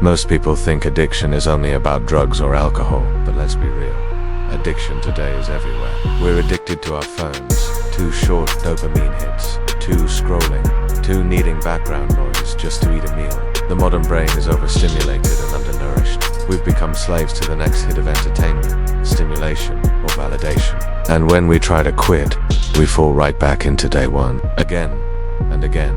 Most people think addiction is only about drugs or alcohol, but let's be real. Addiction today is everywhere. We're addicted to our phones, to short dopamine hits, to scrolling, to needing background noise just to eat a meal. The modern brain is overstimulated and undernourished. We've become slaves to the next hit of entertainment, stimulation, or validation. And when we try to quit, we fall right back into day one, again, and again,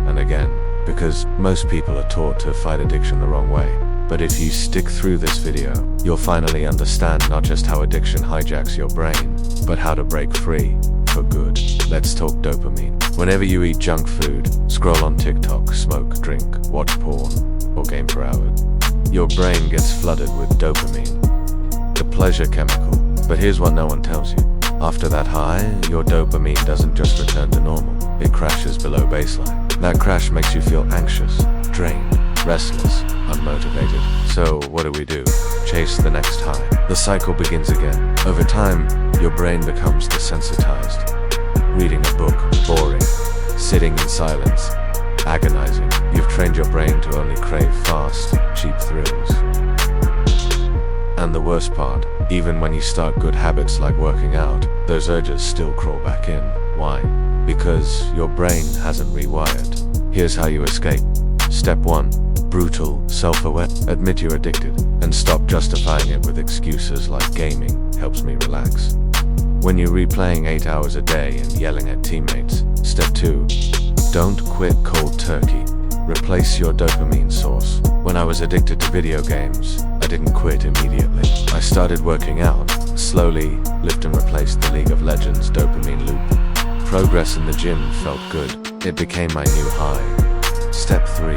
and again. Because most people are taught to fight addiction the wrong way. But if you stick through this video, you'll finally understand not just how addiction hijacks your brain, but how to break free for good. Let's talk dopamine. Whenever you eat junk food, scroll on TikTok, smoke, drink, watch porn, or game for hours, your brain gets flooded with dopamine, the pleasure chemical. But here's what no one tells you. After that high, your dopamine doesn't just return to normal, it crashes below baseline. That crash makes you feel anxious, drained, restless, unmotivated. So what do? Chase the next high. The cycle begins again. Over time, your brain becomes desensitized. Reading a book, boring. Sitting in silence, agonizing. You've trained your brain to only crave fast, cheap thrills. And the worst part, even when you start good habits like working out, those urges still crawl back in. Why? Because your brain hasn't rewired. Here's how you escape. Step 1. Brutal, self-aware. Admit you're addicted, and stop justifying it with excuses like gaming helps me relax. When you're replaying 8 hours a day and yelling at teammates. Step 2. Don't quit cold turkey. Replace your dopamine source. When I was addicted to video games, I didn't quit immediately. I started working out, slowly lift and replaced the League of Legends dopamine loop. Progress in the gym felt good. It became my new high. Step 3.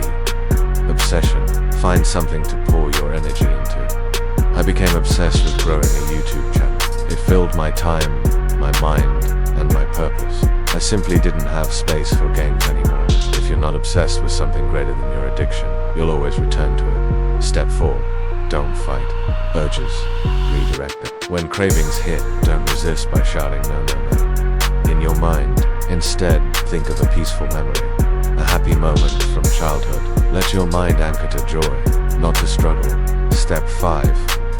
Obsession. Find something to pour your energy into. I became obsessed with growing a YouTube channel. It filled my time, my mind, and my purpose. I simply didn't have space for games anymore. If you're not obsessed with something greater than your addiction, you'll always return to it. Step 4. Don't fight. Urges. Redirect them. When cravings hit, don't resist by shouting no, no, no. In your mind, instead, think of a peaceful memory, a happy moment from childhood. Let your mind anchor to joy, not to struggle. Step 5.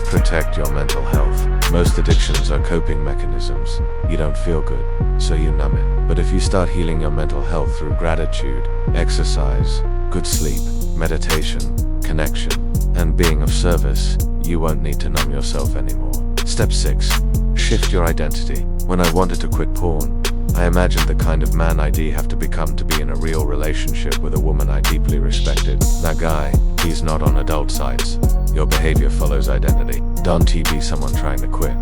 Protect your mental health. Most addictions are coping mechanisms. You don't feel good, so you numb it. But if you start healing your mental health through gratitude, exercise, good sleep, meditation, connection, and being of service, you won't need to numb yourself anymore. Step 6. Shift your identity. When I wanted to quit porn, I imagined the kind of man I'd have to become to be in a real relationship with a woman I deeply respected. That guy, he's not on adult sites. Your behavior follows identity. Don't be someone trying to quit.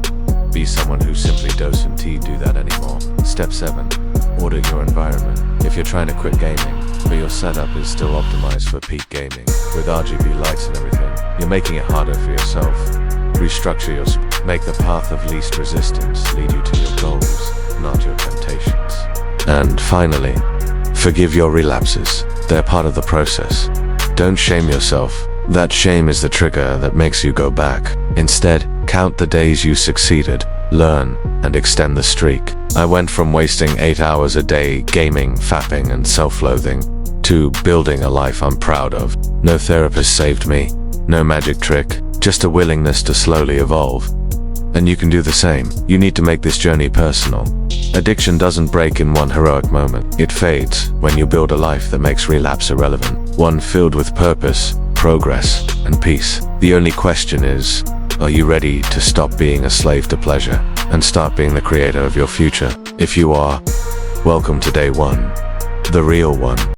Be someone who simply doesn't do that anymore. Step 7. Order your environment. If you're trying to quit gaming, but your setup is still optimized for peak gaming, with RGB lights and everything, you're making it harder for yourself. Restructure your make the path of least resistance lead you to your goals, not your temptations. And finally, forgive your relapses. They're part of the process. Don't shame yourself. That shame is the trigger that makes you go back. Instead, count the days you succeeded, learn, and extend the streak. I went from wasting 8 hours a day gaming, fapping, and self-loathing, to building a life I'm proud of. No therapist saved me, no magic trick, just a willingness to slowly evolve. And you can do the same. You need to make this journey personal. Addiction doesn't break in one heroic moment. It fades when you build a life that makes relapse irrelevant. One filled with purpose, progress, and peace. The only question is, are you ready to stop being a slave to pleasure and start being the creator of your future? If you are, welcome to day 1. The real one.